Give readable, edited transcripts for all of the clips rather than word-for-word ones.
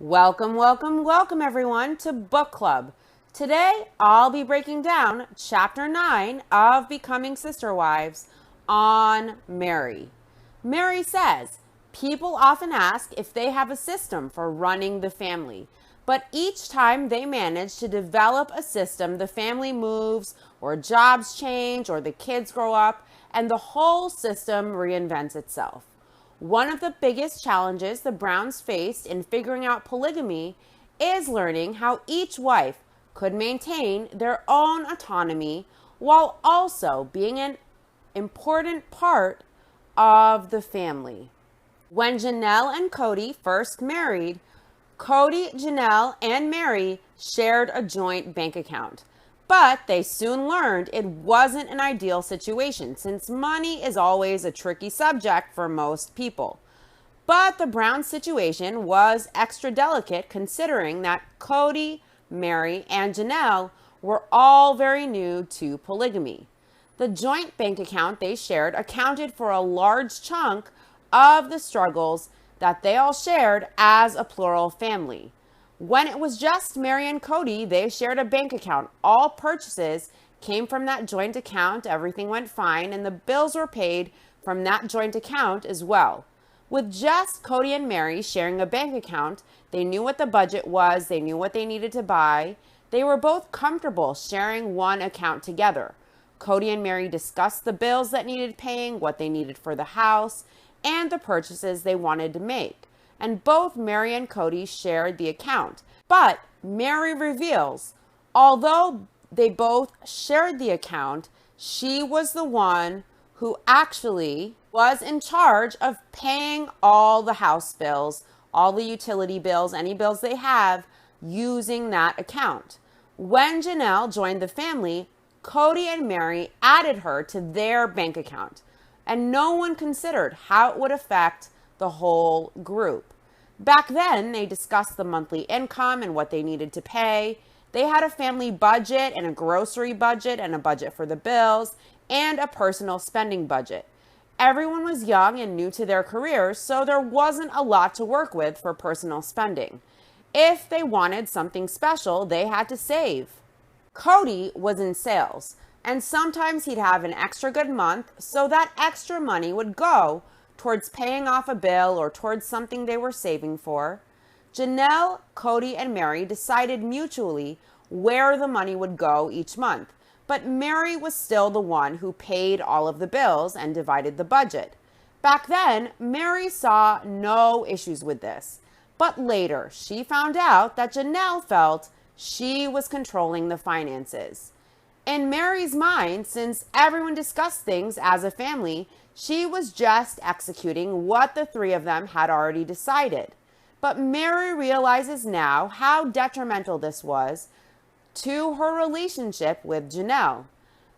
Welcome, welcome, welcome everyone to Book Club. Today, I'll be breaking down Chapter 9 of Becoming Sister Wives on Mary. Mary says, people often ask if they have a system for running the family, but each time they manage to develop a system, the family moves or jobs change or the kids grow up and the whole system reinvents itself. One of the biggest challenges the Browns faced in figuring out polygamy is learning how each wife could maintain their own autonomy while also being an important part of the family. When Janelle and Cody first married, Cody, Janelle, and Mary shared a joint bank account. But they soon learned it wasn't an ideal situation since money is always a tricky subject for most people. But the Brown situation was extra delicate considering that Cody, Mary, and Janelle were all very new to polygamy. The joint bank account they shared accounted for a large chunk of the struggles that they all shared as a plural family. When it was just Mary and Cody, they shared a bank account. All purchases came from that joint account. Everything went fine, and the bills were paid from that joint account as well. With just Cody and Mary sharing a bank account, they knew what the budget was. They knew what they needed to buy. They were both comfortable sharing one account together. Cody and Mary discussed the bills that needed paying, what they needed for the house, and the purchases they wanted to make. And both Mary and Cody shared the account. But Mary reveals, although they both shared the account, she was the one who actually was in charge of paying all the house bills, all the utility bills, any bills they have, using that account. When Janelle joined the family, Cody and Mary added her to their bank account, and no one considered how it would affect the whole group. Back then, they discussed the monthly income and what they needed to pay. They had a family budget and a grocery budget and a budget for the bills and a personal spending budget. Everyone was young and new to their careers, so there wasn't a lot to work with for personal spending. If they wanted something special, they had to save. Cody was in sales, and sometimes he'd have an extra good month, so that extra money would go towards paying off a bill or towards something they were saving for. Janelle, Cody, and Mary decided mutually where the money would go each month, but Mary was still the one who paid all of the bills and divided the budget. Back then, Mary saw no issues with this, but later she found out that Janelle felt she was controlling the finances. In Mary's mind, since everyone discussed things as a family, she was just executing what the three of them had already decided. But Mary realizes now how detrimental this was to her relationship with Janelle.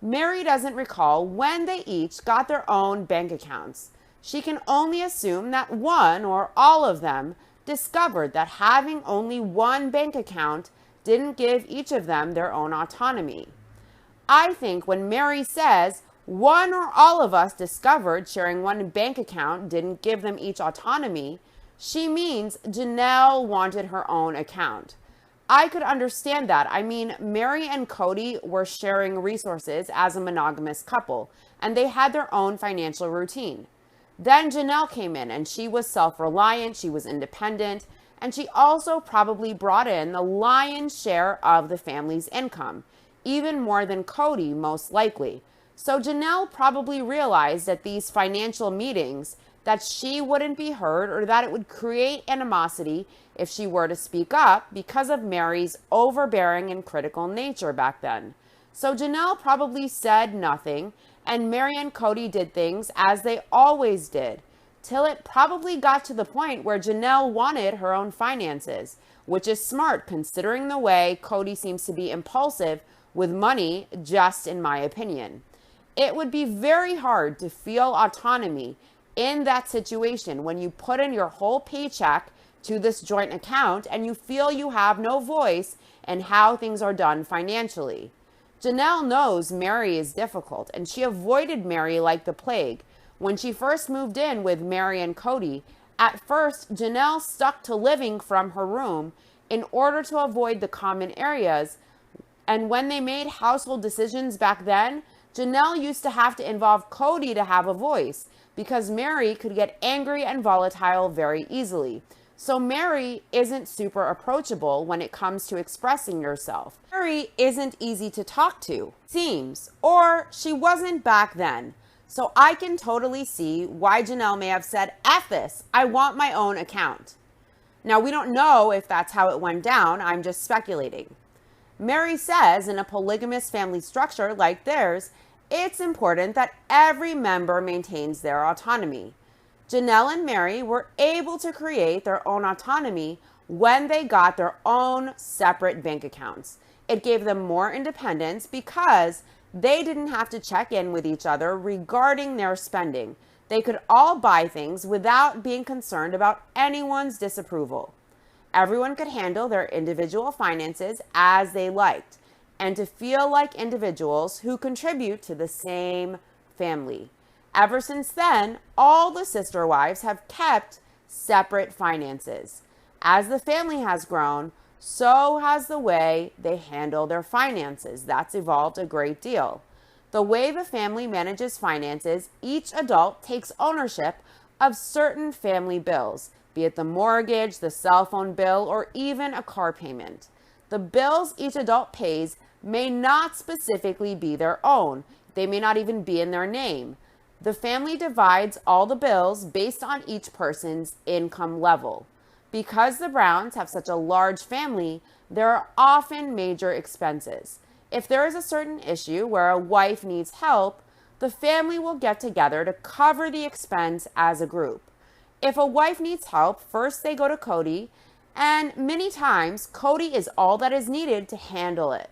Mary doesn't recall when they each got their own bank accounts. She can only assume that one or all of them discovered that having only one bank account didn't give each of them their own autonomy. I think when Mary says, one or all of us discovered sharing one bank account didn't give them each autonomy, she means Janelle wanted her own account. I could understand that. I mean, Mary and Cody were sharing resources as a monogamous couple, and they had their own financial routine. Then Janelle came in, and she was self-reliant, she was independent, and she also probably brought in the lion's share of the family's income, even more than Cody, most likely. So Janelle probably realized at these financial meetings that she wouldn't be heard or that it would create animosity if she were to speak up because of Mary's overbearing and critical nature back then. So Janelle probably said nothing, and Mary and Cody did things as they always did, till it probably got to the point where Janelle wanted her own finances, which is smart considering the way Cody seems to be impulsive with money, just in my opinion. It would be very hard to feel autonomy in that situation when you put in your whole paycheck to this joint account and you feel you have no voice in how things are done financially. Janelle knows Mary is difficult, and she avoided Mary like the plague. When she first moved in with Mary and Cody, At first, Janelle stuck to living from her room in order to avoid the common areas, and when they made household decisions back then, Janelle used to have to involve Cody to have a voice because Mary could get angry and volatile very easily. So Mary isn't super approachable when it comes to expressing yourself. Mary isn't easy to talk to, seems, or she wasn't back then. So I can totally see why Janelle may have said, "F this, I want my own account." Now, we don't know if that's how it went down. I'm just speculating. Mary says in a polygamous family structure like theirs, it's important that every member maintains their autonomy. Janelle and Mary were able to create their own autonomy when they got their own separate bank accounts. It gave them more independence because they didn't have to check in with each other regarding their spending. They could all buy things without being concerned about anyone's disapproval. Everyone could handle their individual finances as they liked and to feel like individuals who contribute to the same family. Ever since then, all the sister wives have kept separate finances. As the family has grown, so has the way they handle their finances. That's evolved a great deal. The way the family manages finances, each adult takes ownership of certain family bills, be it the mortgage, the cell phone bill, or even a car payment. The bills each adult pays may not specifically be their own. They may not even be in their name. The family divides all the bills based on each person's income level. Because the Browns have such a large family, there are often major expenses. If there is a certain issue where a wife needs help, the family will get together to cover the expense as a group. If a wife needs help, first they go to Cody, and many times Cody is all that is needed to handle it.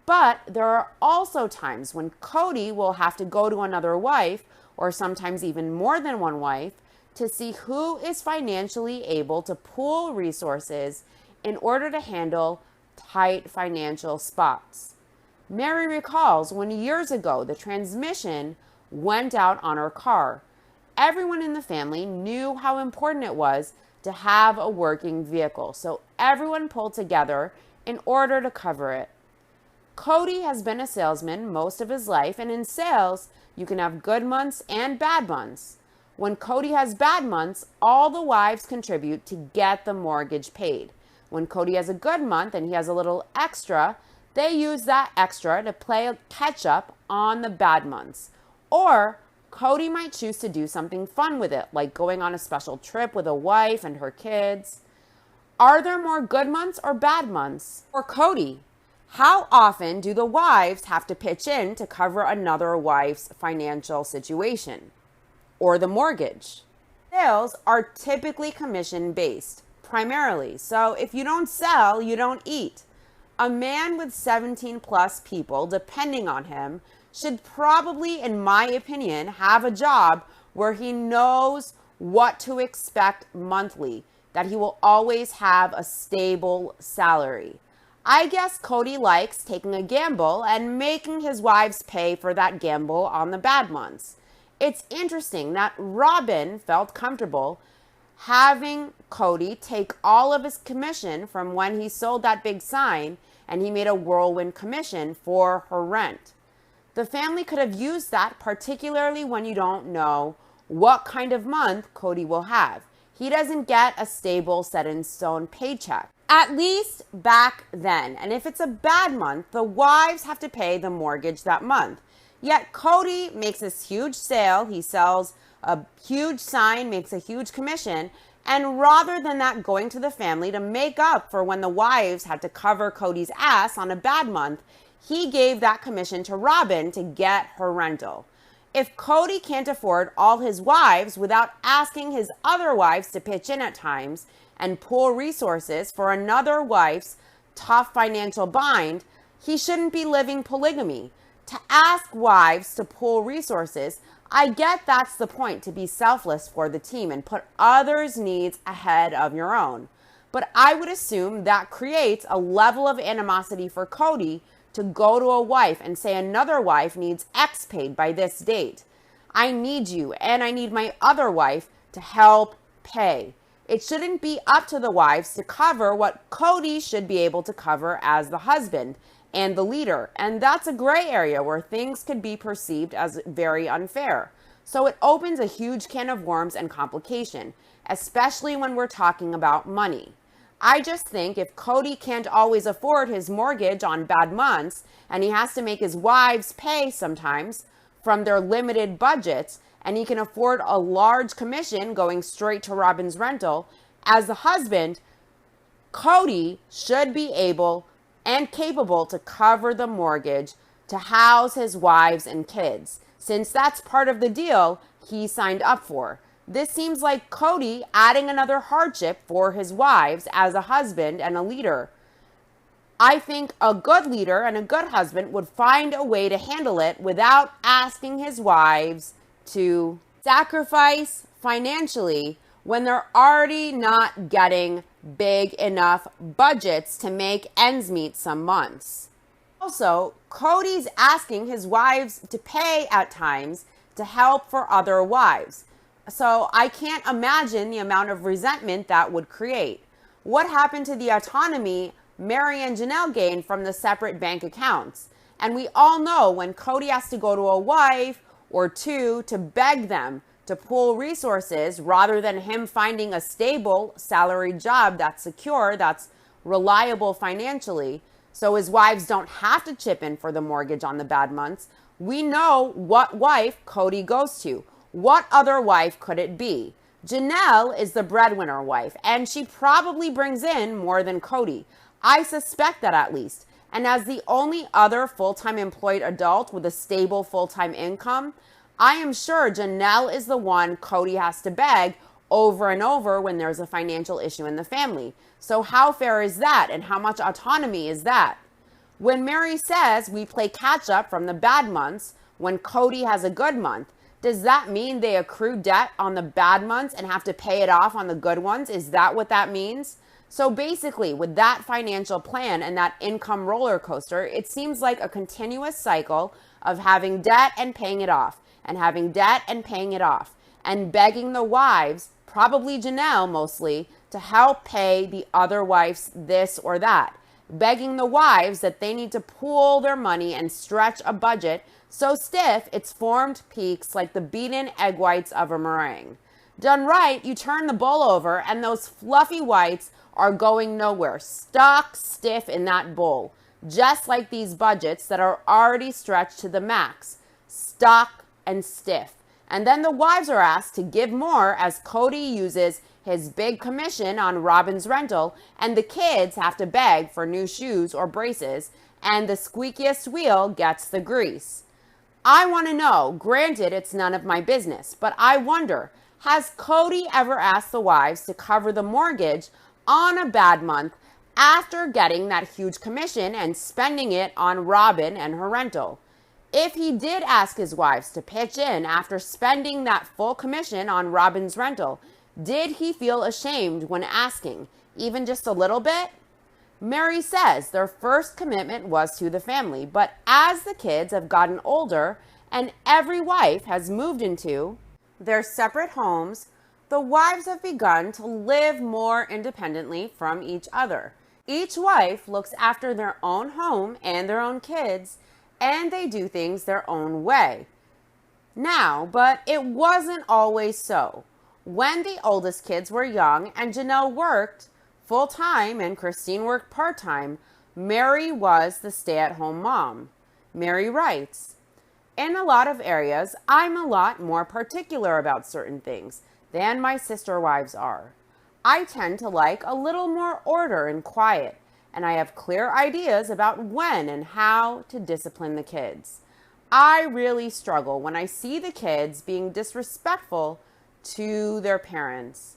But there are also times when Cody will have to go to another wife, or sometimes even more than one wife, to see who is financially able to pool resources in order to handle tight financial spots. Mary recalls when years ago the transmission went out on her car. Everyone in the family knew how important it was to have a working vehicle, so everyone pulled together in order to cover it. Cody has been a salesman most of his life, and in sales, you can have good months and bad months. When Cody has bad months, all the wives contribute to get the mortgage paid. When Cody has a good month and he has a little extra, they use that extra to play catch up on the bad months. Or Cody might choose to do something fun with it, like going on a special trip with a wife and her kids. Are there more good months or bad months? For Cody, how often do the wives have to pitch in to cover another wife's financial situation or the mortgage? Sales are typically commission-based, primarily. So if you don't sell, you don't eat. A man with 17 plus people depending on him should probably, in my opinion, have a job where he knows what to expect monthly, that he will always have a stable salary. I guess Cody likes taking a gamble and making his wives pay for that gamble on the bad months. It's interesting that Robin felt comfortable having Cody take all of his commission from when he sold that big sign and he made a whirlwind commission for her rent. The family could have used that, particularly when you don't know what kind of month Cody will have. He doesn't get a stable, set-in-stone paycheck, at least back then. And if it's a bad month, the wives have to pay the mortgage that month. Yet Cody makes this huge sale. He sells a huge sign, makes a huge commission. And rather than that going to the family to make up for when the wives had to cover Cody's ass on a bad month, he gave that commission to Robin to get her rental. If Cody can't afford all his wives without asking his other wives to pitch in at times and pool resources for another wife's tough financial bind, he shouldn't be living polygamy. To ask wives to pool resources, I get that's the point, to be selfless for the team and put others' needs ahead of your own. But I would assume that creates a level of animosity for Cody to go to a wife and say another wife needs X paid by this date. I need you and I need my other wife to help pay. It shouldn't be up to the wives to cover what Cody should be able to cover as the husband and the leader. And that's a gray area where things could be perceived as very unfair. So it opens a huge can of worms and complication, especially when we're talking about money. I just think if Cody can't always afford his mortgage on bad months and he has to make his wives pay sometimes from their limited budgets, and he can afford a large commission going straight to Robin's rental, as the husband, Cody should be able and capable to cover the mortgage to house his wives and kids, since that's part of the deal he signed up for. This seems like Cody adding another hardship for his wives as a husband and a leader. I think a good leader and a good husband would find a way to handle it without asking his wives to sacrifice financially when they're already not getting big enough budgets to make ends meet some months. Also, Cody's asking his wives to pay at times to help for other wives. So I can't imagine the amount of resentment that would create. What happened to the autonomy Mary and Janelle gained from the separate bank accounts? And we all know when Cody has to go to a wife or two to beg them to pool resources rather than him finding a stable salaried job that's secure, that's reliable financially, so his wives don't have to chip in for the mortgage on the bad months. We know what wife Cody goes to. What other wife could it be? Janelle is the breadwinner wife, and she probably brings in more than Cody. I suspect that at least. And as the only other full-time employed adult with a stable full-time income, I am sure Janelle is the one Cody has to beg over and over when there's a financial issue in the family. So how fair is that, and how much autonomy is that? When Mary says we play catch up from the bad months when Cody has a good month, does that mean they accrue debt on the bad months and have to pay it off on the good ones? Is that what that means? So basically, with that financial plan and that income roller coaster, it seems like a continuous cycle of having debt and paying it off, and having debt and paying it off, and begging the wives, probably Janelle mostly, to help pay the other wives this or that. Begging the wives that they need to pool their money and stretch a budget so stiff it's formed peaks like the beaten egg whites of a meringue. Done right, you turn the bowl over and those fluffy whites are going nowhere, stuck stiff in that bowl, just like these budgets that are already stretched to the max, stuck and stiff. And then the wives are asked to give more as Cody uses his big commission on Robin's rental, and the kids have to beg for new shoes or braces, and the squeakiest wheel gets the grease. I want to know, granted it's none of my business, but I wonder, has Cody ever asked the wives to cover the mortgage on a bad month after getting that huge commission and spending it on Robin and her rental? If he did ask his wives to pitch in after spending that full commission on Robin's rental, did he feel ashamed when asking, even just a little bit? Mary says their first commitment was to the family, but as the kids have gotten older and every wife has moved into their separate homes, the wives have begun to live more independently from each other. Each wife looks after their own home and their own kids, and they do things their own way. Now, but it wasn't always so. When the oldest kids were young and Janelle worked full-time and Christine worked part-time, Mary was the stay-at-home mom. Mary writes, "In a lot of areas, I'm a lot more particular about certain things than my sister wives are. I tend to like a little more order and quiet, and I have clear ideas about when and how to discipline the kids. I really struggle when I see the kids being disrespectful to their parents.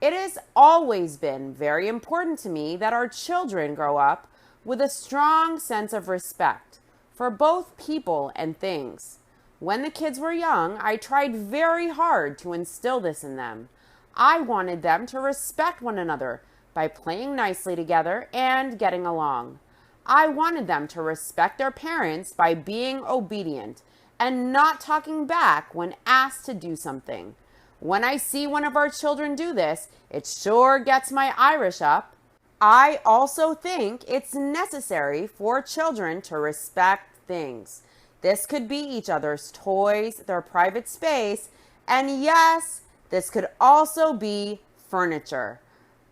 It has always been very important to me that our children grow up with a strong sense of respect for both people and things. When the kids were young, I tried very hard to instill this in them. I wanted them to respect one another by playing nicely together and getting along. I wanted them to respect their parents by being obedient and not talking back when asked to do something. When I see one of our children do this, it sure gets my Irish up. I also think it's necessary for children to respect things. This could be each other's toys, their private space, and yes, this could also be furniture.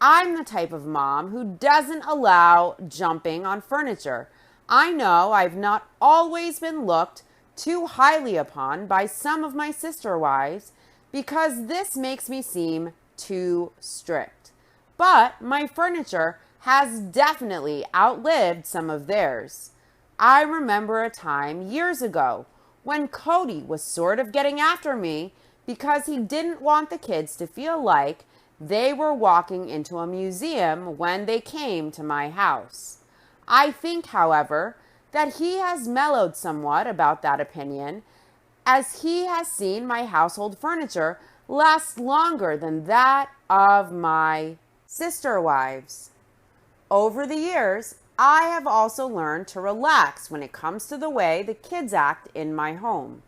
I'm the type of mom who doesn't allow jumping on furniture. I know I've not always been looked too highly upon by some of my sister wives because this makes me seem too strict. But my furniture has definitely outlived some of theirs. I remember a time years ago when Cody was sort of getting after me because he didn't want the kids to feel like they were walking into a museum when they came to my house. I think, however, that he has mellowed somewhat about that opinion, as he has seen my household furniture last longer than that of my sister wives. Over the years, I have also learned to relax when it comes to the way the kids act in my home.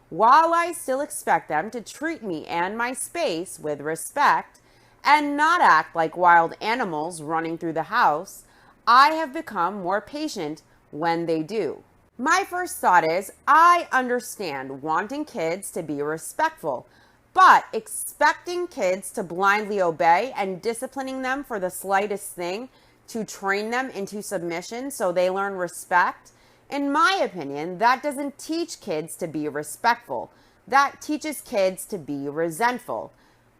While I still expect them to treat me and my space with respect and not act like wild animals running through the house, I have become more patient when they do. My first thought is, I understand wanting kids to be respectful, but expecting kids to blindly obey and disciplining them for the slightest thing to train them into submission so they learn respect, in my opinion, that doesn't teach kids to be respectful. That teaches kids to be resentful.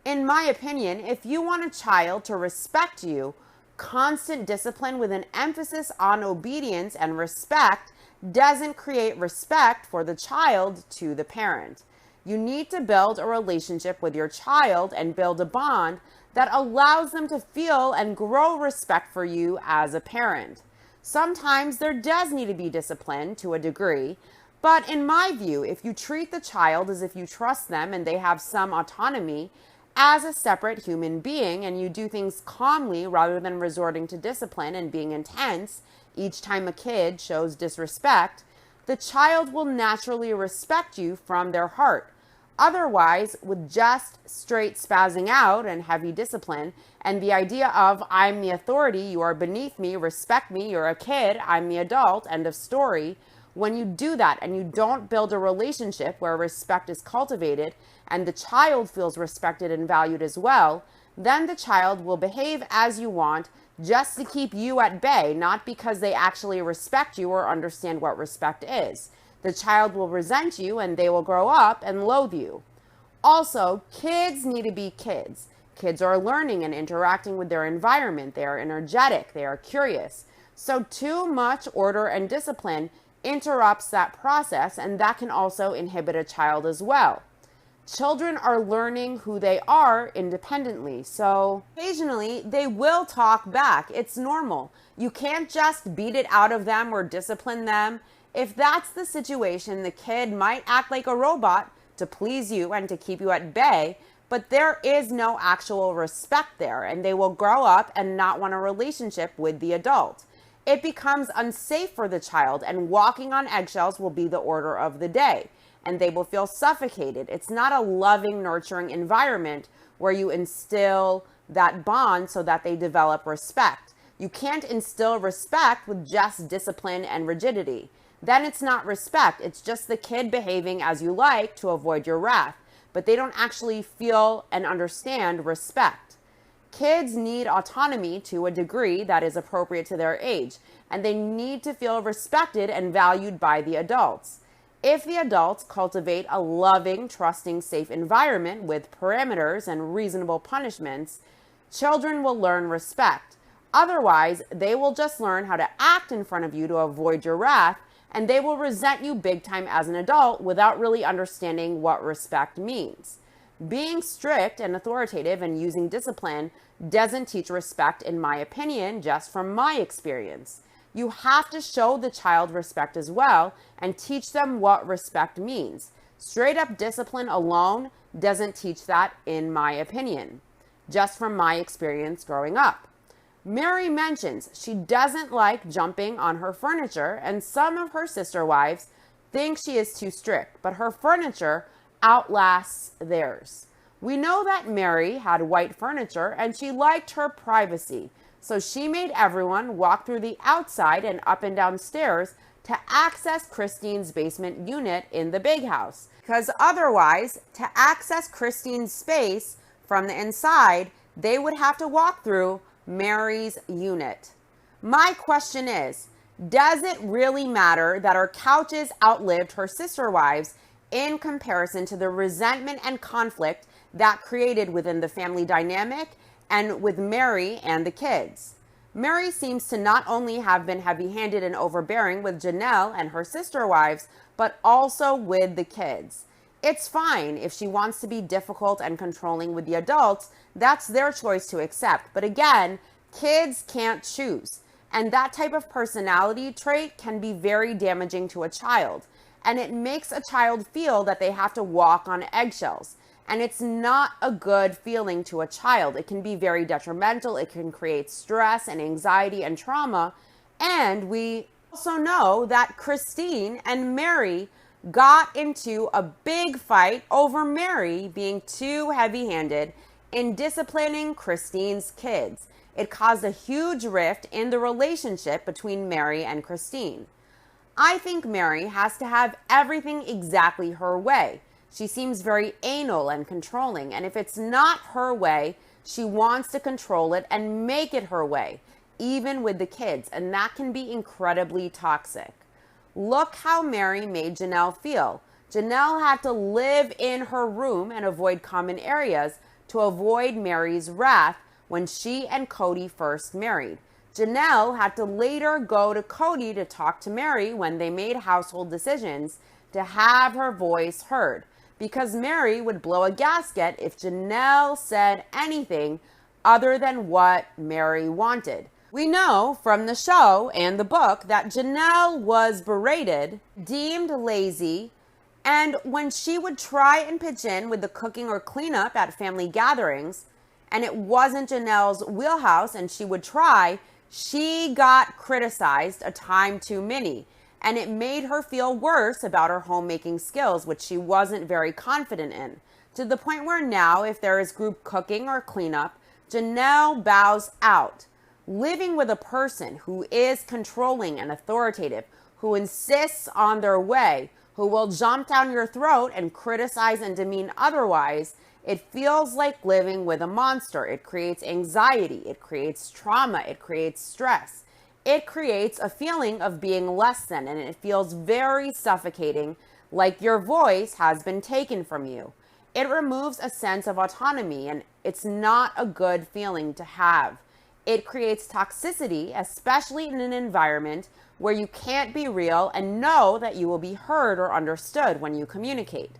In my opinion, if you want a child to respect you, constant discipline with an emphasis on obedience and respect doesn't create respect for the child to the parent. You need to build a relationship with your child and build a bond that allows them to feel and grow respect for you as a parent. Sometimes there does need to be discipline to a degree, but in my view, if you treat the child as if you trust them and they have some autonomy as a separate human being, and you do things calmly rather than resorting to discipline and being intense each time a kid shows disrespect, the child will naturally respect you from their heart. Otherwise, with just straight spazzing out and heavy discipline and the idea of I'm the authority, you are beneath me, respect me, you're a kid, I'm the adult, end of story. When you do that and you don't build a relationship where respect is cultivated and the child feels respected and valued as well, then the child will behave as you want just to keep you at bay, not because they actually respect you or understand what respect is. The child will resent you and they will grow up and loathe you. Also, kids need to be kids. Kids are learning and interacting with their environment. They are energetic. They are curious. So too much order and discipline interrupts that process, and that can also inhibit a child as well. Children are learning who they are independently, so occasionally they will talk back. It's normal. You can't just beat it out of them or discipline them. If that's the situation, the kid might act like a robot to please you and to keep you at bay, but there is no actual respect there, and they will grow up and not want a relationship with the adult. It becomes unsafe for the child, and walking on eggshells will be the order of the day, and they will feel suffocated. It's not a loving, nurturing environment where you instill that bond so that they develop respect. You can't instill respect with just discipline and rigidity. Then it's not respect. It's just the kid behaving as you like to avoid your wrath, but they don't actually feel and understand respect. Kids need autonomy to a degree that is appropriate to their age, and they need to feel respected and valued by the adults. If the adults cultivate a loving, trusting, safe environment with parameters and reasonable punishments, children will learn respect. Otherwise, they will just learn how to act in front of you to avoid your wrath, and they will resent you big time as an adult without really understanding what respect means. Being strict and authoritative and using discipline doesn't teach respect, in my opinion, just from my experience. You have to show the child respect as well and teach them what respect means. Straight up discipline alone doesn't teach that, in my opinion, just from my experience growing up. Mary mentions she doesn't like jumping on her furniture, and some of her sister wives think she is too strict, but her furniture outlasts theirs. We know that Mary had white furniture and she liked her privacy, so she made everyone walk through the outside and up and down stairs to access Christine's basement unit in the big house. Because otherwise, to access Christine's space from the inside, they would have to walk through Mary's unit. My question is, does it really matter that her couches outlived her sister wives in comparison to the resentment and conflict that created within the family dynamic and with Mary and the kids? Mary seems to not only have been heavy-handed and overbearing with Janelle and her sister wives, but also with the kids. It's fine if she wants to be difficult and controlling with the adults. That's their choice to accept. But again, kids can't choose. And that type of personality trait can be very damaging to a child. And it makes a child feel that they have to walk on eggshells. And it's not a good feeling to a child. It can be very detrimental. It can create stress and anxiety and trauma. And we also know that Christine and Mary got into a big fight over Mary being too heavy-handed in disciplining Christine's kids. It caused a huge rift in the relationship between Mary and Christine. I think Mary has to have everything exactly her way. She seems very anal and controlling, and if it's not her way, she wants to control it and make it her way, even with the kids, and that can be incredibly toxic. Look how Mary made Janelle feel. Janelle had to live in her room and avoid common areas to avoid Mary's wrath when she and Cody first married. Janelle had to later go to Cody to talk to Mary when they made household decisions to have her voice heard, because Mary would blow a gasket if Janelle said anything other than what Mary wanted. We know from the show and the book that Janelle was berated, deemed lazy, and when she would try and pitch in with the cooking or cleanup at family gatherings, and it wasn't Janelle's wheelhouse and she would try, she got criticized a time too many. And it made her feel worse about her homemaking skills, which she wasn't very confident in. To the point where now, if there is group cooking or cleanup, Janelle bows out. Living with a person who is controlling and authoritative, who insists on their way, who will jump down your throat and criticize and demean otherwise, it feels like living with a monster. It creates anxiety, it creates trauma, it creates stress. It creates a feeling of being less than, and it feels very suffocating, like your voice has been taken from you. It removes a sense of autonomy, and it's not a good feeling to have. It creates toxicity, especially in an environment where you can't be real and know that you will be heard or understood when you communicate.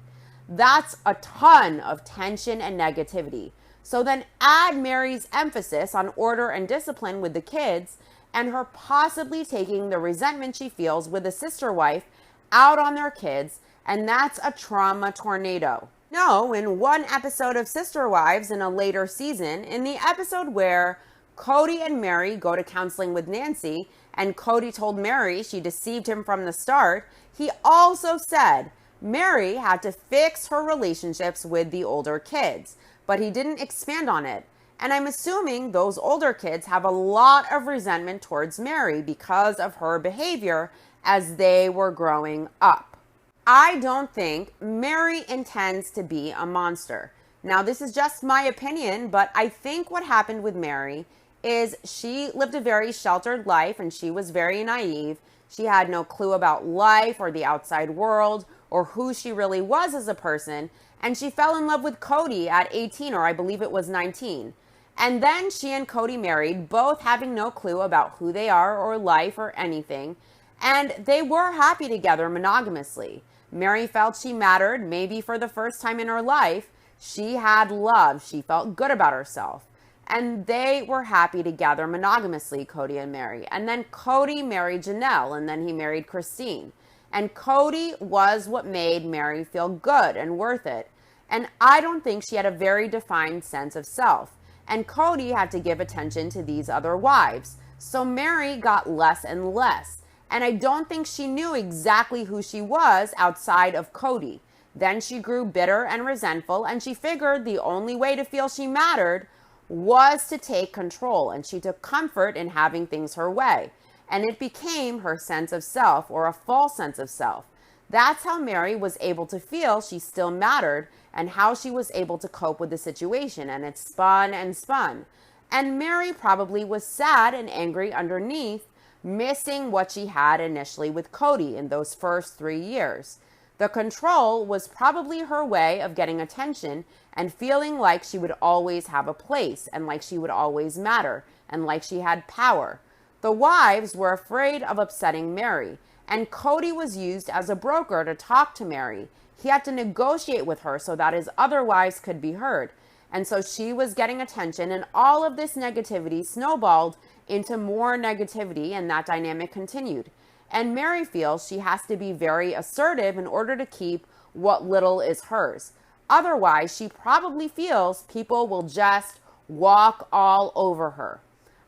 That's a ton of tension and negativity. So then add Mary's emphasis on order and discipline with the kids and her possibly taking the resentment she feels with a sister wife out on their kids, and that's a trauma tornado. No, in one episode of Sister Wives in a later season, in the episode where Cody and Mary go to counseling with Nancy, and Cody told Mary she deceived him from the start, he also said Mary had to fix her relationships with the older kids, but he didn't expand on it. And I'm assuming those older kids have a lot of resentment towards Mary because of her behavior as they were growing up. I don't think Mary intends to be a monster. Now, this is just my opinion, but I think what happened with Mary is she lived a very sheltered life and she was very naive. She had no clue about life or the outside world or who she really was as a person. And she fell in love with Cody at 18, or I believe it was 19. And then she and Cody married, both having no clue about who they are or life or anything. And they were happy together monogamously. Mary felt she mattered, maybe for the first time in her life. She had love. She felt good about herself. And they were happy together monogamously, Cody and Mary. And then Cody married Janelle, and then he married Christine. And Cody was what made Mary feel good and worth it. And I don't think she had a very defined sense of self. And Cody had to give attention to these other wives. So Mary got less and less. And I don't think she knew exactly who she was outside of Cody. Then she grew bitter and resentful, and she figured the only way to feel she mattered was to take control, and she took comfort in having things her way. And it became her sense of self, or a false sense of self. That's how Mary was able to feel she still mattered, and how she was able to cope with the situation, and it spun and spun. And Mary probably was sad and angry underneath, missing what she had initially with Cody in those first 3 years. The control was probably her way of getting attention and feeling like she would always have a place, and like she would always matter, and like she had power. The wives were afraid of upsetting Mary, and Cody was used as a broker to talk to Mary. He had to negotiate with her so that his other wives could be heard. And so she was getting attention, and all of this negativity snowballed into more negativity, and that dynamic continued. And Mary feels she has to be very assertive in order to keep what little is hers. Otherwise, she probably feels people will just walk all over her.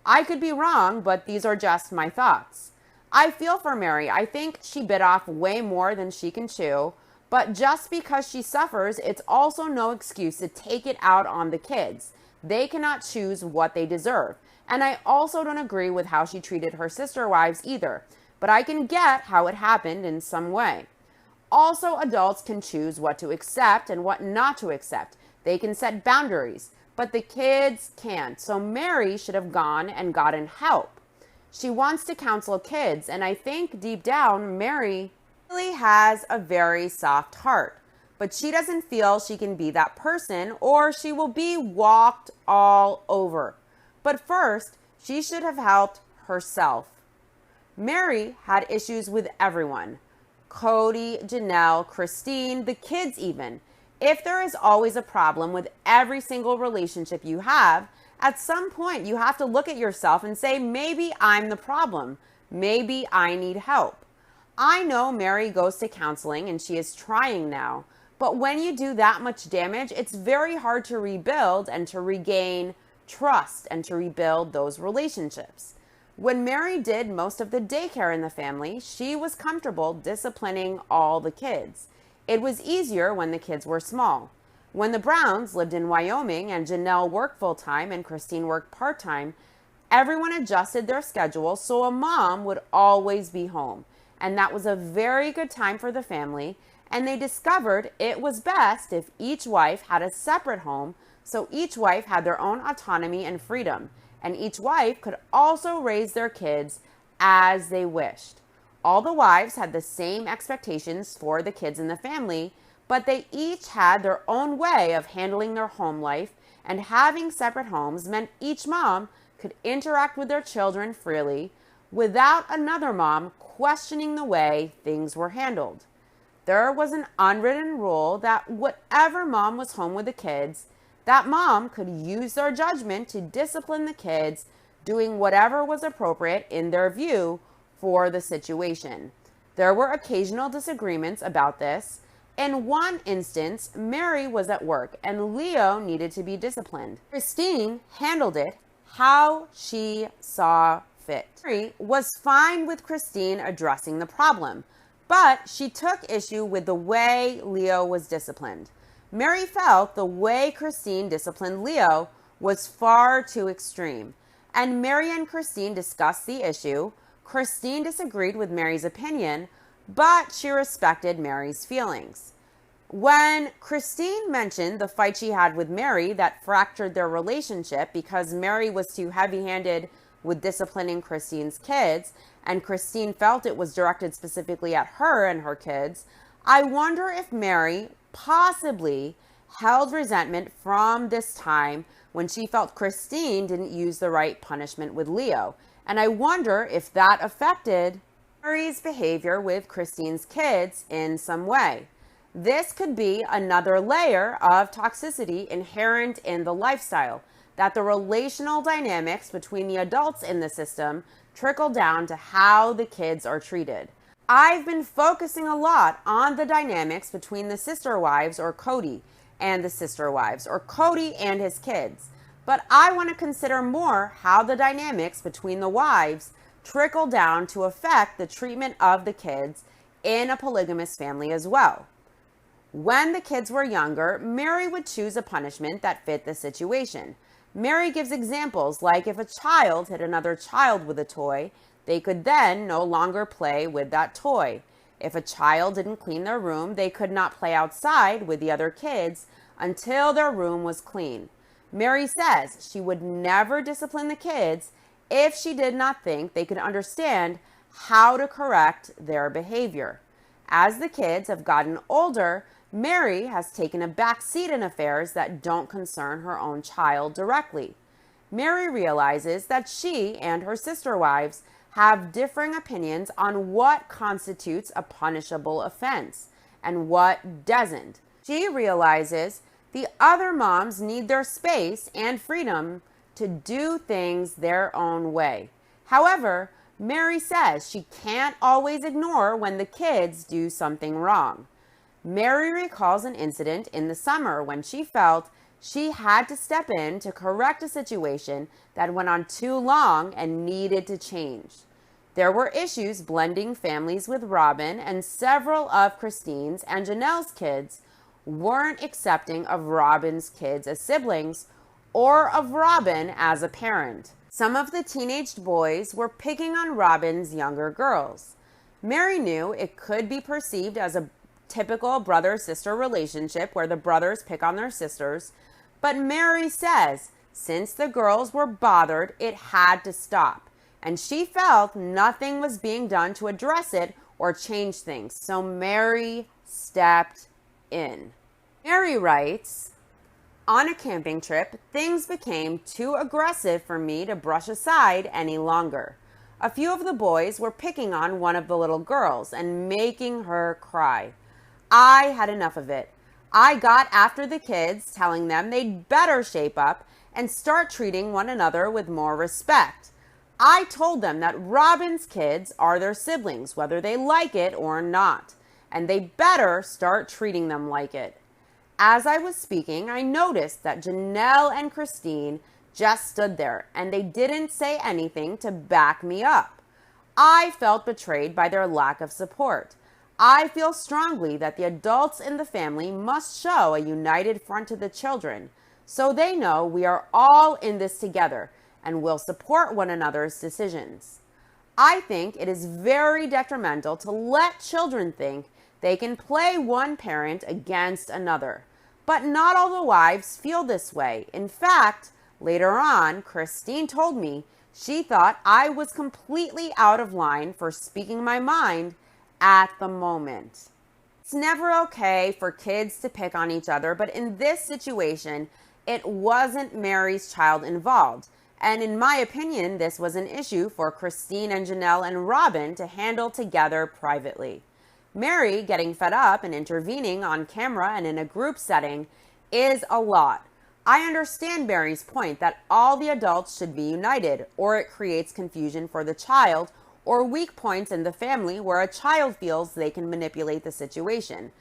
I could be wrong, but these are just my thoughts. I feel for Mary. I think she bit off way more than she can chew, but just because she suffers, it's also no excuse to take it out on the kids. They cannot choose what they deserve. And I also don't agree with how she treated her sister wives either, but I can get how it happened in some way. Also, adults can choose what to accept and what not to accept. They can set boundaries, but the kids can't. So Mary should have gone and gotten help. She wants to counsel kids, and I think deep down, Mary really has a very soft heart, but she doesn't feel she can be that person, or she will be walked all over. But first, she should have helped herself. Mary had issues with everyone. Cody, Janelle, Christine, the kids even. If there is always a problem with every single relationship you have, at some point you have to look at yourself and say, maybe I'm the problem. Maybe I need help. I know Mary goes to counseling and she is trying now, but when you do that much damage, it's very hard to rebuild and to regain trust and to rebuild those relationships. When Mary did most of the daycare in the family, she was comfortable disciplining all the kids. It was easier when the kids were small. When the Browns lived in Wyoming and Janelle worked full-time and Christine worked part-time, everyone adjusted their schedule so a mom would always be home. And that was a very good time for the family, and they discovered it was best if each wife had a separate home, so each wife had their own autonomy and freedom, and each wife could also raise their kids as they wished. All the wives had the same expectations for the kids in the family, but they each had their own way of handling their home life, and having separate homes meant each mom could interact with their children freely without another mom questioning the way things were handled. There was an unwritten rule that whatever mom was home with the kids, that mom could use their judgment to discipline the kids, doing whatever was appropriate in their view for the situation. There were occasional disagreements about this. In one instance, Mary was at work and Leo needed to be disciplined. Christine handled it how she saw fit. Mary was fine with Christine addressing the problem, but she took issue with the way Leo was disciplined. Mary felt the way Christine disciplined Leo was far too extreme, and Mary and Christine discussed the issue. Christine disagreed with Mary's opinion, but she respected Mary's feelings. When Christine mentioned the fight she had with Mary that fractured their relationship because Mary was too heavy-handed with disciplining Christine's kids, and Christine felt it was directed specifically at her and her kids, I wonder if Mary possibly held resentment from this time when she felt Christine didn't use the right punishment with Leo. And I wonder if that affected Mary's behavior with Christine's kids in some way. This could be another layer of toxicity inherent in the lifestyle, that the relational dynamics between the adults in the system trickle down to how the kids are treated. I've been focusing a lot on the dynamics between the sister wives or Cody and the sister wives or Cody and his kids. But I want to consider more how the dynamics between the wives trickle down to affect the treatment of the kids in a polygamous family as well. When the kids were younger, Mary would choose a punishment that fit the situation. Mary gives examples like if a child hit another child with a toy, they could then no longer play with that toy. If a child didn't clean their room, they could not play outside with the other kids until their room was clean. Mary says she would never discipline the kids if she did not think they could understand how to correct their behavior. As the kids have gotten older, Mary has taken a back seat in affairs that don't concern her own child directly. Mary realizes that she and her sister wives have differing opinions on what constitutes a punishable offense and what doesn't. She realizes the other moms need their space and freedom to do things their own way. However, Mary says she can't always ignore when the kids do something wrong. Mary recalls an incident in the summer when she felt she had to step in to correct a situation that went on too long and needed to change. There were issues blending families with Robin, and several of Christine's and Janelle's kids weren't accepting of Robin's kids as siblings or of Robin as a parent. Some of the teenaged boys were picking on Robin's younger girls. Mary knew it could be perceived as a typical brother-sister relationship where the brothers pick on their sisters, but Mary says since the girls were bothered, it had to stop, and she felt nothing was being done to address it or change things, so Mary stepped in. Mary writes, "On a camping trip, things became too aggressive for me to brush aside any longer. A few of the boys were picking on one of the little girls and making her cry. I had enough of it. I got after the kids, telling them they'd better shape up and start treating one another with more respect. I told them that Robin's kids are their siblings, whether they like it or not, and they better start treating them like it. As I was speaking, I noticed that Janelle and Christine just stood there, and they didn't say anything to back me up. I felt betrayed by their lack of support. I feel strongly that the adults in the family must show a united front to the children, so they know we are all in this together and will support one another's decisions. I think it is very detrimental to let children think they can play one parent against another. But not all the wives feel this way. In fact, later on, Christine told me she thought I was completely out of line for speaking my mind at the moment. It's never okay for kids to pick on each other, but in this situation, it wasn't Mary's child involved. And in my opinion, this was an issue for Christine and Janelle and Robin to handle together privately. Mary getting fed up and intervening on camera and in a group setting is a lot. I understand Mary's point that all the adults should be united, or it creates confusion for the child or weak points in the family where a child feels they can manipulate the situation.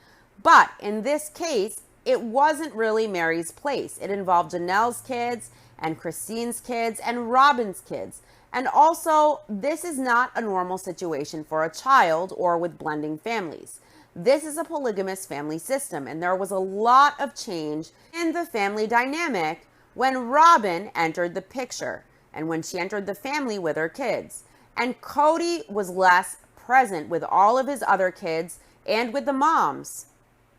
But in this case, it wasn't really Mary's place. It involved Janelle's kids and Christine's kids and Robin's kids. And also, this is not a normal situation for a child or with blending families. This is a polygamous family system, and there was a lot of change in the family dynamic when Robin entered the picture and when she entered the family with her kids. And Cody was less present with all of his other kids and with the moms.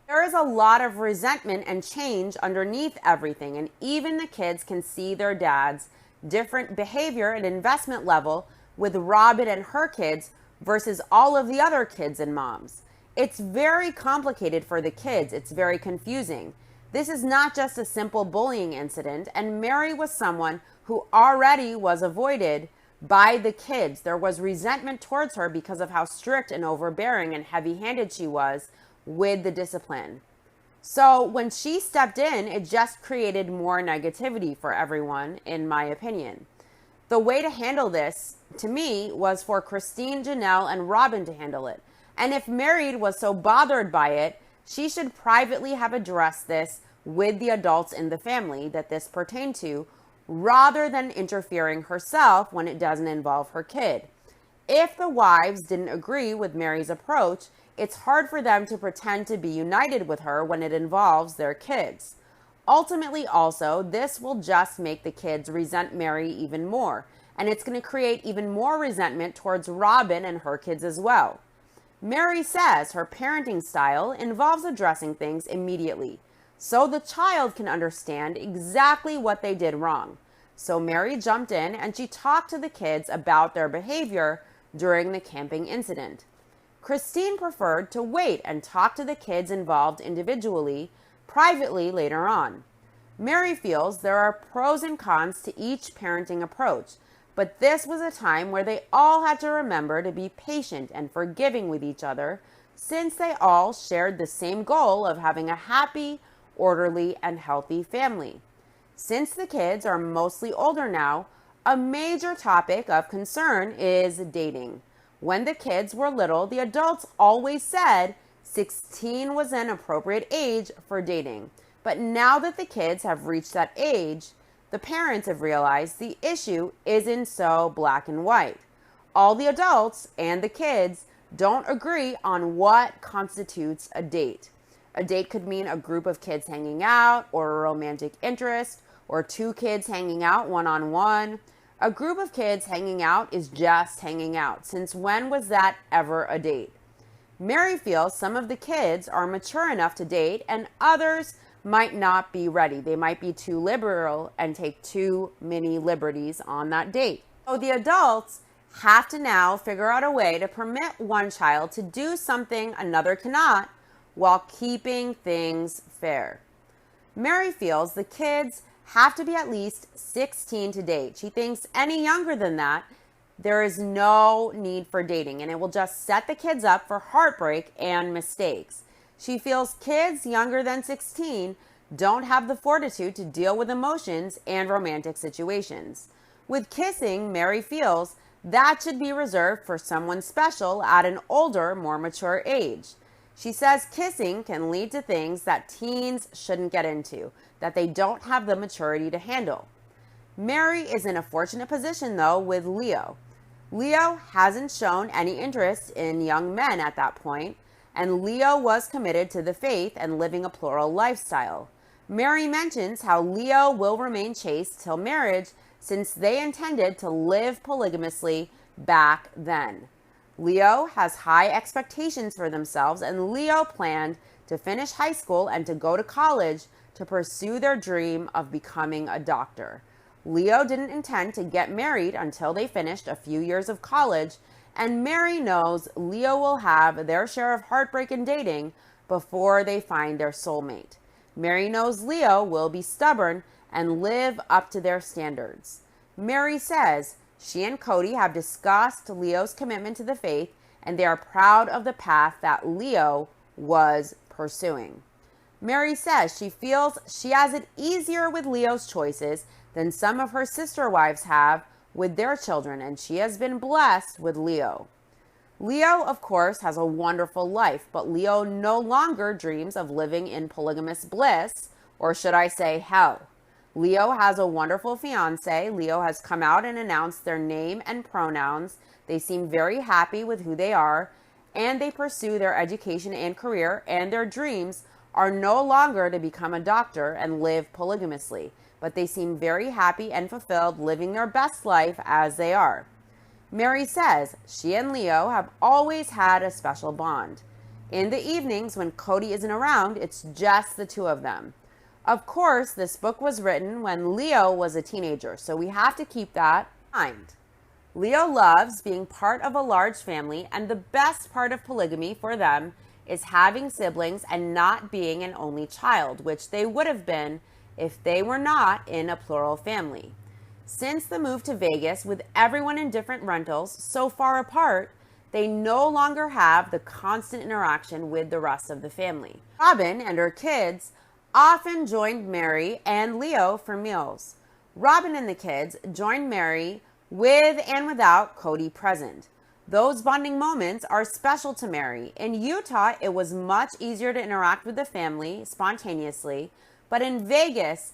There is a lot of resentment and change underneath everything, and even the kids can see their dad's different behavior and investment level with Robin and her kids versus all of the other kids and moms. It's very complicated for the kids. It's very confusing. This is not just a simple bullying incident, and Mary was someone who already was avoided by the kids. There was resentment towards her because of how strict and overbearing and heavy-handed she was with the discipline. So when she stepped in, it just created more negativity for everyone, in my opinion. The way to handle this, to me, was for Christine, Janelle, and Robin to handle it. And if Mary was so bothered by it, she should privately have addressed this with the adults in the family that this pertained to, rather than interfering herself when it doesn't involve her kid. if the wives didn't agree with Mary's approach, it's hard for them to pretend to be united with her when it involves their kids. Ultimately, also, this will just make the kids resent Mary even more, and it's going to create even more resentment towards Robin and her kids as well. Mary says her parenting style involves addressing things immediately, so the child can understand exactly what they did wrong. So Mary jumped in and she talked to the kids about their behavior during the camping incident. Christine preferred to wait and talk to the kids involved individually, privately later on. Mary feels there are pros and cons to each parenting approach, but this was a time where they all had to remember to be patient and forgiving with each other, since they all shared the same goal of having a happy, orderly, and healthy family. Since the kids are mostly older now, a major topic of concern is dating. When the kids were little, the adults always said 16 was an appropriate age for dating. But now that the kids have reached that age, the parents have realized the issue isn't so black and white. All the adults and the kids don't agree on what constitutes a date. A date could mean a group of kids hanging out, or a romantic interest, or two kids hanging out one-on-one. A group of kids hanging out is just hanging out. Since when was that ever a date? Mary feels some of the kids are mature enough to date and others might not be ready. They might be too liberal and take too many liberties on that date. So the adults have to now figure out a way to permit one child to do something another cannot while keeping things fair. Mary feels the kids have to be at least 16 to date. She thinks any younger than that, there is no need for dating, and it will just set the kids up for heartbreak and mistakes. She feels kids younger than 16 don't have the fortitude to deal with emotions and romantic situations. With kissing, Mary feels that should be reserved for someone special at an older, more mature age. She says kissing can lead to things that teens shouldn't get into, that they don't have the maturity to handle. Mary is in a fortunate position, though, with Leo. Leo hasn't shown any interest in young men at that point, and Leo was committed to the faith and living a plural lifestyle. Mary mentions how Leo will remain chaste till marriage, since they intended to live polygamously back then. Leo has high expectations for themselves, and Leo planned to finish high school and to go to college to pursue their dream of becoming a doctor. Leo didn't intend to get married until they finished a few years of college, and Mary knows Leo will have their share of heartbreak and dating before they find their soulmate. Mary knows Leo will be stubborn and live up to their standards. Mary says she and Cody have discussed Leo's commitment to the faith, and they are proud of the path that Leo was pursuing. Mary says she feels she has it easier with Leo's choices than some of her sister wives have with their children, and she has been blessed with Leo. Leo, of course, has a wonderful life, but Leo no longer dreams of living in polygamous bliss, or should I say hell. Leo has a wonderful fiance. Leo has come out and announced their name and pronouns. They seem very happy with who they are, and they pursue their education and career, and their dreams are no longer to become a doctor and live polygamously, but they seem very happy and fulfilled living their best life as they are. Mary says she and Leo have always had a special bond. In the evenings when Cody isn't around, it's just the two of them. Of course, this book was written when Leo was a teenager, so we have to keep that in mind. Leo loves being part of a large family, and the best part of polygamy for them is having siblings and not being an only child, which they would have been if they were not in a plural family. Since the move to Vegas, with everyone in different rentals so far apart, they no longer have the constant interaction with the rest of the family. Robin and her kids often joined Mary and Leo for meals. Robin and the kids joined Mary with and without Cody present. Those bonding moments are special to Mary. In Utah, it was much easier to interact with the family spontaneously, but in Vegas,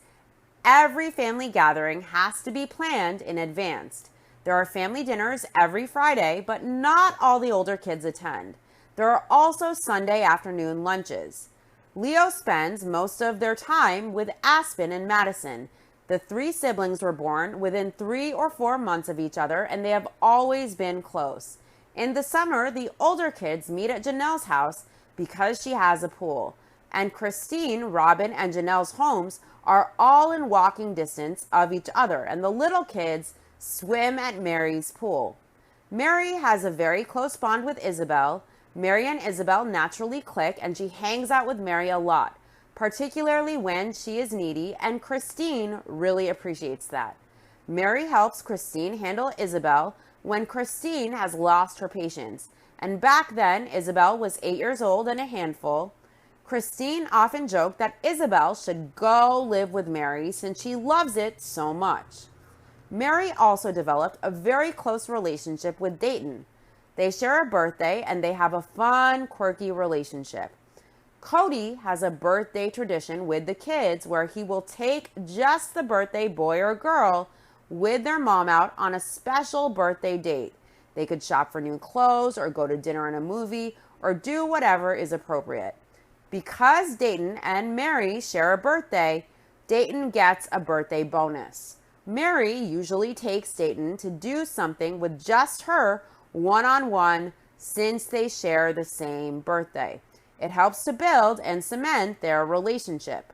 every family gathering has to be planned in advance. There are family dinners every Friday, but not all the older kids attend. There are also Sunday afternoon lunches. Leo spends most of their time with Aspen and Madison. The three siblings were born within 3 or 4 months of each other, and they have always been close. In the summer, the older kids meet at Janelle's house because she has a pool. And Christine, Robin, and Janelle's homes are all in walking distance of each other, and the little kids swim at Mary's pool. Mary has a very close bond with Isabel. Mary and Isabel naturally click, and she hangs out with Mary a lot, particularly when she is needy, and Christine really appreciates that. Mary helps Christine handle Isabel when Christine has lost her patience, and back then Isabel was 8 years old and a handful. Christine often joked that Isabel should go live with Mary since she loves it so much. Mary also developed a very close relationship with Dayton. They share a birthday and they have a fun, quirky relationship. Cody has a birthday tradition with the kids where he will take just the birthday boy or girl with their mom out on a special birthday date. They could shop for new clothes or go to dinner and a movie or do whatever is appropriate. Because Dayton and Mary share a birthday, Dayton gets a birthday bonus. Mary usually takes Dayton to do something with just her one-on-one since they share the same birthday. It helps to build and cement their relationship.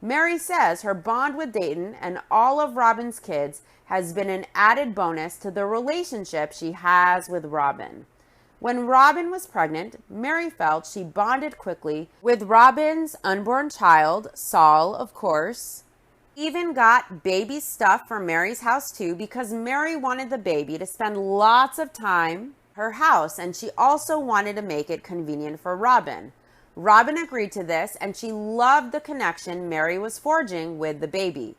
Mary says her bond with Dayton and all of Robin's kids has been an added bonus to the relationship she has with Robin. When Robin was pregnant, Mary felt she bonded quickly with Robin's unborn child, Saul, of course. Even got baby stuff for Mary's house too because Mary wanted the baby to spend lots of time at her house, and she also wanted to make it convenient for Robin. Robin agreed to this, and she loved the connection Mary was forging with the baby.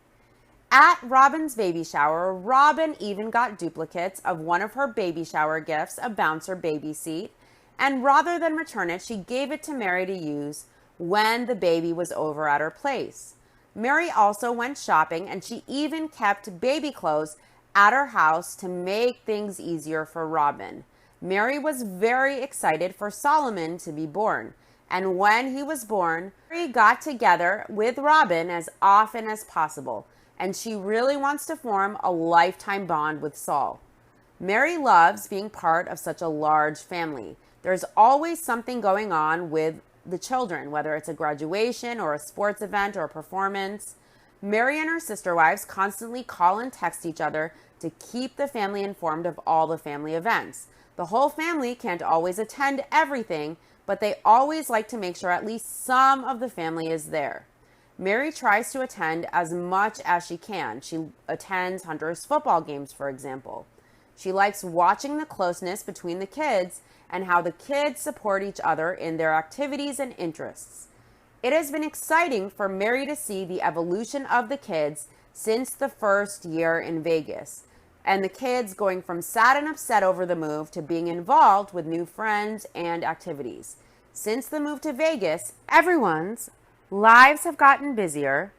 At Robin's baby shower, Robin even got duplicates of one of her baby shower gifts, a bouncer baby seat, and rather than return it, she gave it to Mary to use when the baby was over at her place. Mary also went shopping, and she even kept baby clothes at her house to make things easier for Robin. Mary was very excited for Solomon to be born, and when he was born, Mary got together with Robin as often as possible, and she really wants to form a lifetime bond with Saul. Mary loves being part of such a large family. There's always something going on with the children, whether it's a graduation or a sports event or a performance. Mary and her sister wives constantly call and text each other to keep the family informed of all the family events. The whole family can't always attend everything, but they always like to make sure at least some of the family is there. Mary tries to attend as much as she can. She attends Hunter's football games, for example. She likes watching the closeness between the kids and how the kids support each other in their activities and interests. It has been exciting for Mary to see the evolution of the kids since the first year in Vegas, and the kids going from sad and upset over the move to being involved with new friends and activities. Since the move to Vegas, everyone's lives have gotten busier.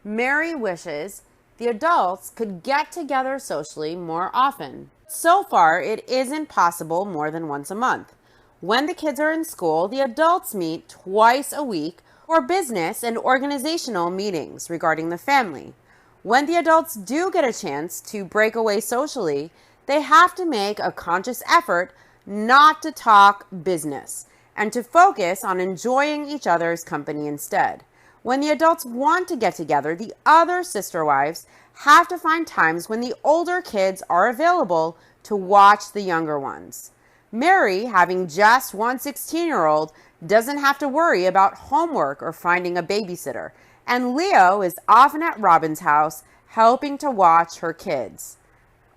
Mary wishes the adults could get together socially more often. So far, it isn't possible more than once a month. When the kids are in school, the adults meet twice a week for business and organizational meetings regarding the family. When the adults do get a chance to break away socially, they have to make a conscious effort not to talk business and to focus on enjoying each other's company instead. When the adults want to get together, the other sister wives have to find times when the older kids are available to watch the younger ones. Mary, having just one 16-year-old, doesn't have to worry about homework or finding a babysitter, and Leo is often at Robin's house helping to watch her kids.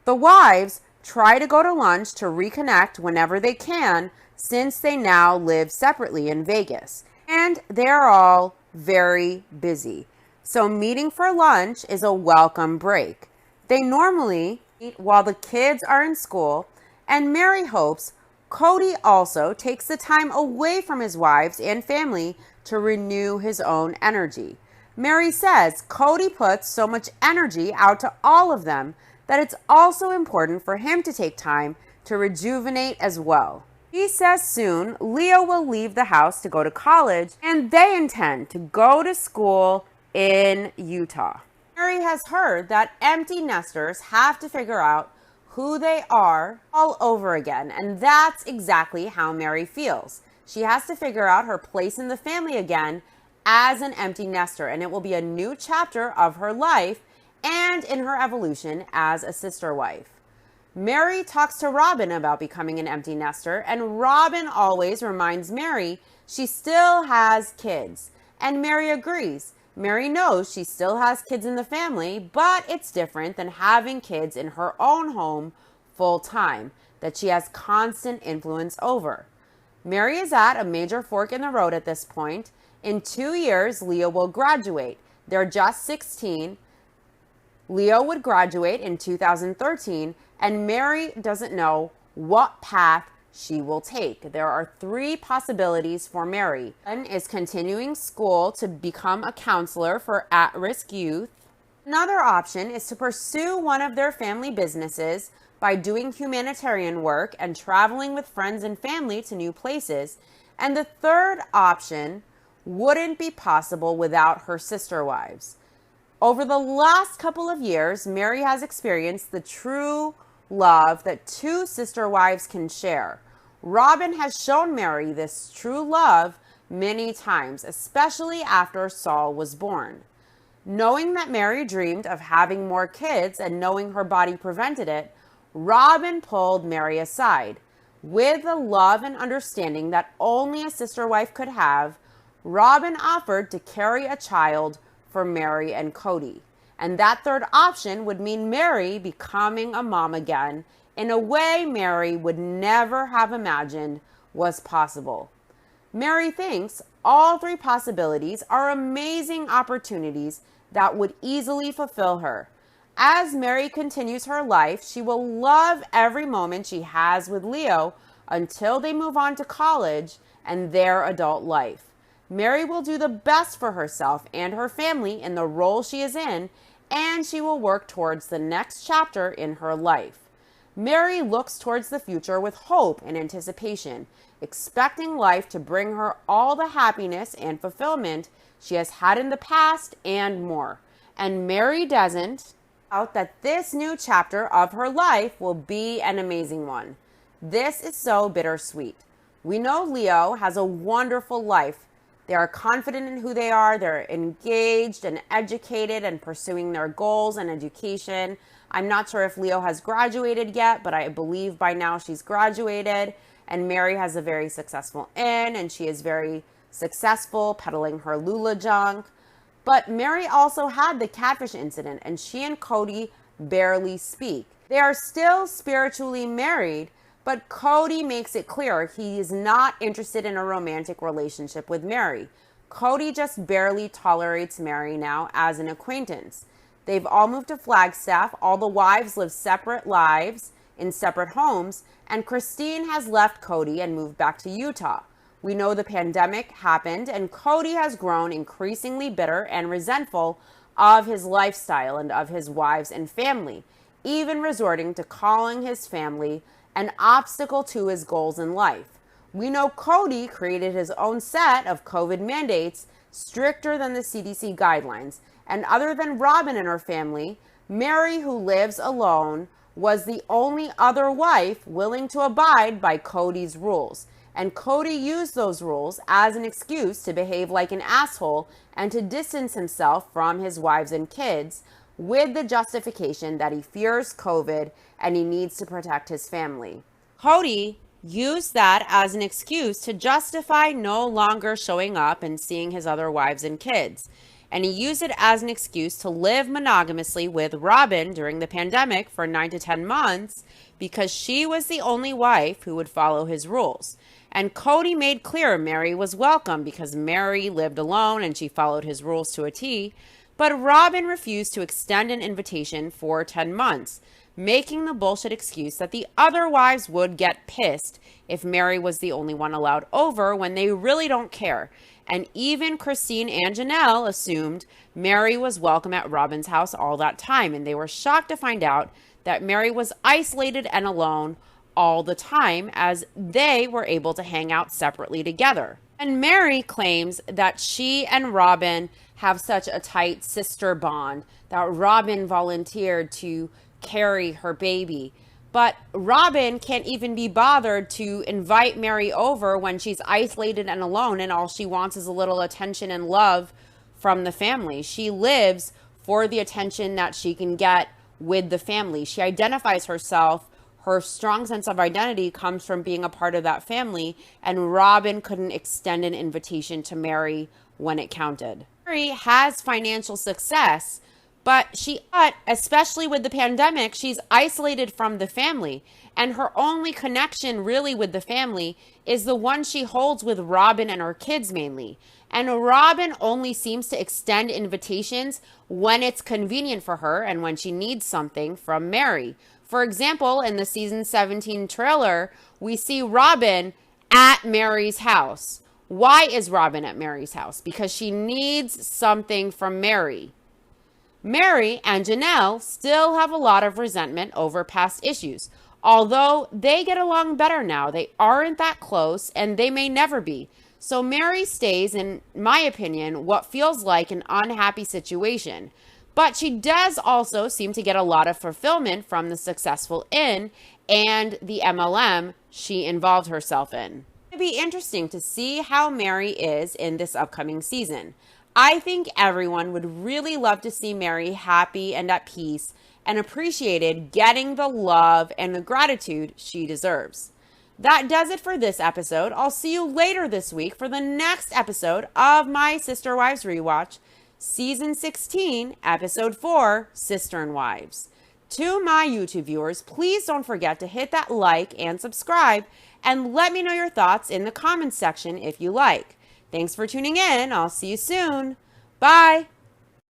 The wives try to go to lunch to reconnect whenever they can, since they now live separately in Vegas, and they're all very busy. So meeting for lunch is a welcome break. They normally eat while the kids are in school, and Mary hopes Cody also takes the time away from his wives and family to renew his own energy. Mary says Cody puts so much energy out to all of them that it's also important for him to take time to rejuvenate as well. He says soon Leo will leave the house to go to college, and they intend to go to school in Utah. Mary has heard that empty nesters have to figure out who they are all over again, and that's exactly how Mary feels. She has to figure out her place in the family again as an empty nester, and it will be a new chapter of her life and in her evolution as a sister wife. Mary talks to Robin about becoming an empty nester, and Robin always reminds Mary she still has kids, and Mary agrees. Mary knows she still has kids in the family, but it's different than having kids in her own home full time that she has constant influence over. Mary is at a major fork in the road at this point. In 2 years, Leo will graduate. They're just 16. Leo would graduate in 2013, and Mary doesn't know what path she will take. There are 3 possibilities for Mary. One is continuing school to become a counselor for at-risk youth. Another option is to pursue one of their family businesses by doing humanitarian work and traveling with friends and family to new places. And the third option wouldn't be possible without her sister wives. Over the last couple of years, Mary has experienced the true love that 2 sister wives can share. Robin has shown Mary this true love many times, especially after Saul was born. Knowing that Mary dreamed of having more kids and knowing her body prevented it, Robin pulled Mary aside. With the love and understanding that only a sister wife could have, Robin offered to carry a child for Mary and Cody. And that third option would mean Mary becoming a mom again in a way Mary would never have imagined was possible. Mary thinks all 3 possibilities are amazing opportunities that would easily fulfill her. As Mary continues her life, she will love every moment she has with Leo until they move on to college and their adult life. Mary will do the best for herself and her family in the role she is in, and she will work towards the next chapter in her life. Mary looks towards the future with hope and anticipation, expecting life to bring her all the happiness and fulfillment she has had in the past and more. And Mary doesn't doubt that this new chapter of her life will be an amazing one. This is so bittersweet. We know Leo has a wonderful life. They are confident in who they are. They're engaged and educated and pursuing their goals and education. I'm not sure if Leo has graduated yet, but I believe by now she's graduated. And Mary has a very successful inn, and she is very successful peddling her Lula junk. But Mary also had the catfish incident, and she and Cody barely speak. They are still spiritually married, but Cody makes it clear he is not interested in a romantic relationship with Mary. Cody just barely tolerates Mary now as an acquaintance. They've all moved to Flagstaff. All the wives live separate lives in separate homes, and Christine has left Cody and moved back to Utah. We know the pandemic happened, and Cody has grown increasingly bitter and resentful of his lifestyle and of his wives and family, even resorting to calling his family an obstacle to his goals in life. We know Cody created his own set of COVID mandates stricter than the CDC guidelines. And other than Robin and her family, Mary, who lives alone, was the only other wife willing to abide by Cody's rules. And Cody used those rules as an excuse to behave like an asshole and to distance himself from his wives and kids with the justification that he fears COVID and he needs to protect his family. Cody used that as an excuse to justify no longer showing up and seeing his other wives and kids. And he used it as an excuse to live monogamously with Robin during the pandemic for 9 to 10 months because she was the only wife who would follow his rules. And Cody made clear Mary was welcome because Mary lived alone and she followed his rules to a T. But Robin refused to extend an invitation for 10 months, making the bullshit excuse that the other wives would get pissed if Mary was the only one allowed over when they really don't care. And even Christine and Janelle assumed Mary was welcome at Robin's house all that time, and they were shocked to find out that Mary was isolated and alone all the time, as they were able to hang out separately together. And Mary claims that she and Robin have such a tight sister bond that Robin volunteered to carry her baby. But Robin can't even be bothered to invite Mary over when she's isolated and alone, and all she wants is a little attention and love from the family. She lives for the attention that she can get with the family. She identifies herself. Her strong sense of identity comes from being a part of that family, and Robin couldn't extend an invitation to Mary when it counted. Mary has financial success, but especially with the pandemic, she's isolated from the family, and her only connection really with the family is the one she holds with Robin and her kids mainly. And Robin only seems to extend invitations when it's convenient for her and when she needs something from Mary. For example, in the season 17 trailer, we see Robin at Mary's house. Why is Robin at Mary's house? Because she needs something from Mary. Mary and Janelle still have a lot of resentment over past issues. Although they get along better now, they aren't that close and they may never be. So Mary stays, in my opinion, what feels like an unhappy situation. But she does also seem to get a lot of fulfillment from the successful inn and the MLM she involved herself in. It'd be interesting to see how Mary is in this upcoming season. I think everyone would really love to see Mary happy and at peace and appreciated getting the love and the gratitude she deserves. That does it for this episode. I'll see you later this week for the next episode of my Sister Wives Rewatch, Season 16, Episode 4, Sister and Wives. To my YouTube viewers, please don't forget to hit that like and subscribe, and let me know your thoughts in the comments section if you like. Thanks for tuning in. I'll see you soon. Bye.